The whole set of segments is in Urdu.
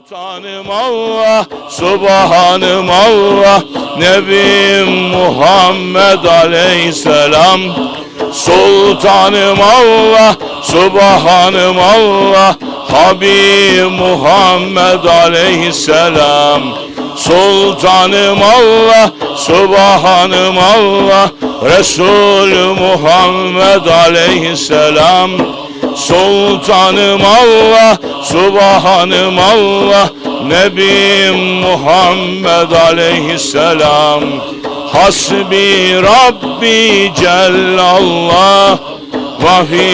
Sultanım Allah, Subhanım Allah, Nebim Muhammed Aleyhisselam. Sultanım Allah, Subhanım Allah, Habib Muhammed Aleyhisselam. Sultanım Allah, Subhanım Allah, Resul Muhammed Aleyhisselam. Sultanım Allah, Subhanım Allah, Nebim Muhammed Aleyhisselam. Hasbi Rabbi Cellallah, Vafi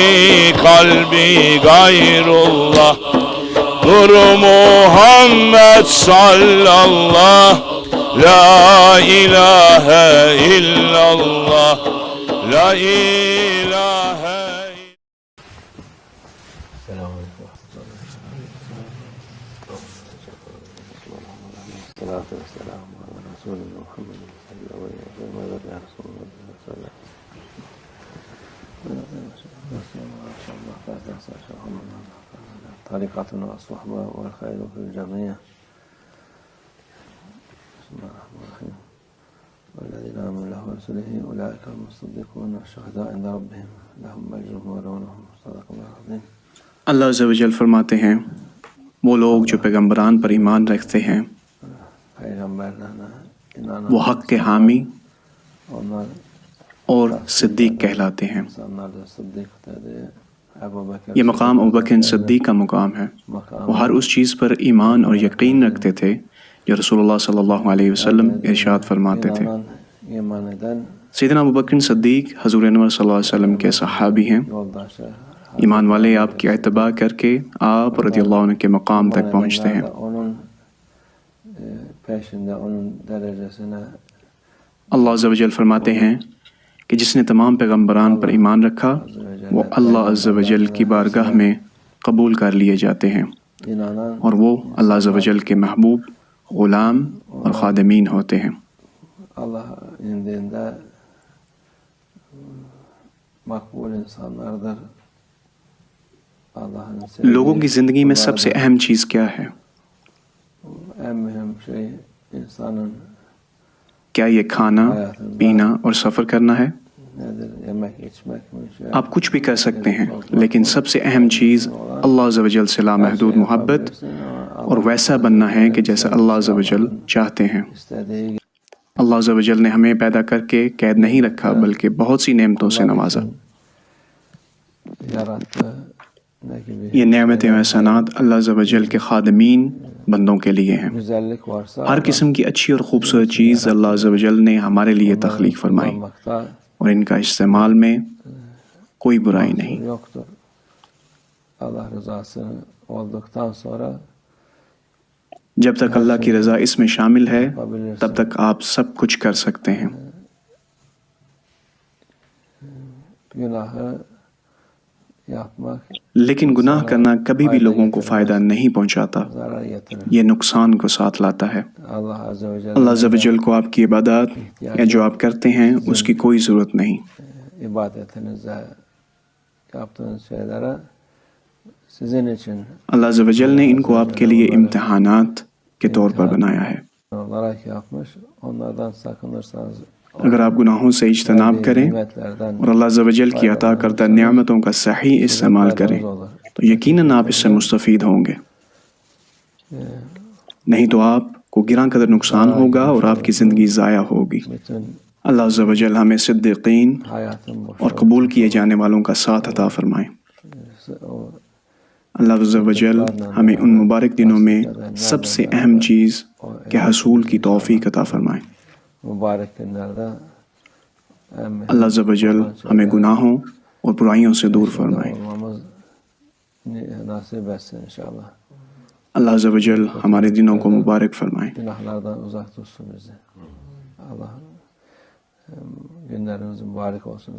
kalbi gayrullah. Nur Muhammed sallallah, La ilahe illallah, La ilahe. الصلاة والسلام على رسولنا محمد صلى الله عليه وسلم وعلى رسول الله صلى الله عليه وسلم. طريقتنا الصحبة والخير في الجميع. بسم الله الرحمن الرحيم. والذين آمنوا له ورسله أولئك هم الصديقون والشهداء عند ربهم لهم أجرهم ونورهم. صدق الله العظيم. اللہ عز و جل فرماتے ہیں وہ لوگ جو پیغمبران پر ایمان رکھتے ہیں وہ حق کے حامی اور صدیق کہلاتے ہیں۔ یہ مقام ابوبکر صدیق کا مقام ہے۔ وہ ہر اس چیز پر ایمان اور یقین رکھتے تھے جو رسول اللہ صلی اللہ علیہ وسلم ارشاد فرماتے تھے۔ سیدنا ابوبکر صدیق حضور انور صلی اللہ علیہ وسلم کے صحابی ہیں۔ ایمان والے آپ کی اتباع کر کے آپ رضی اللہ عنہ کے مقام تک پہنچتے ہیں۔ اللہ عز و جل فرماتے ہیں کہ جس نے تمام پیغمبران پر ایمان رکھا وہ اللہ عز و جل کی بارگاہ میں قبول کر لیے جاتے ہیں اور وہ اللہ عز و جل کے محبوب، غلام اور خادمین ہوتے ہیں۔ لوگوں کی زندگی میں سب سے اہم چیز کیا ہے؟ کیا یہ کھانا، پینا اور سفر کرنا ہے؟ آپ کچھ بھی کر سکتے ہیں لیکن سب سے اہم چیز اللہ عز و جل سے لامحدود محبت اور ویسا بننا ہے کہ جیسا اللہ عز و جل چاہتے ہیں۔ اللہ عز و جل نے ہمیں پیدا کر کے قید نہیں رکھا بلکہ بہت سی نعمتوں سے نوازا۔ یہ نعمتیں و احسانات اللہ عز و جل کے خادمین بندوں کے لیے ہیں۔ ہر قسم کی اچھی اور خوبصورت چیز اللہ عز و جل نے ہمارے لیے تخلیق فرمائی اور ان کا استعمال میں کوئی برائی نہیں۔ جب تک اللہ کی رضا اس میں شامل ہے تب تک آپ سب کچھ کر سکتے ہیں۔ لیکن گناہ کرنا کبھی بھی لوگوں کو فائدہ نہیں پہنچاتا، یہ نقصان کو ساتھ لاتا ہے۔ اللہ عز و جل کو آپ کی عبادات یا جو آپ کرتے ہیں اس کی کوئی ضرورت نہیں۔ اللہ عز و جل نے ان کو آپ کے لیے امتحانات کے طور پر بنایا ہے۔ اگر آپ گناہوں سے اجتناب کریں اور اللہ عز و جل کی عطا کردہ نعمتوں کا صحیح استعمال کریں تو یقیناً آپ اس سے مستفید ہوں گے، نہیں تو آپ کو گراں قدر نقصان ہوگا اور آپ کی زندگی ضائع ہوگی۔ اللہ عز و جل ہمیں صدیقین اور قبول کیے جانے والوں کا ساتھ عطا فرمائیں۔ اللہ عز و جل ہمیں ان مبارک دنوں میں سب سے اہم چیز کے حصول کی توفیق عطا فرمائیں۔ اللہ عز و جل ہمیں گناہوں اور برائیوں سے دور فرمائیں۔ اللہ عز و جل ہمارے دنوں کو مبارک فرمائیں۔ günleriniz mübarek olsun.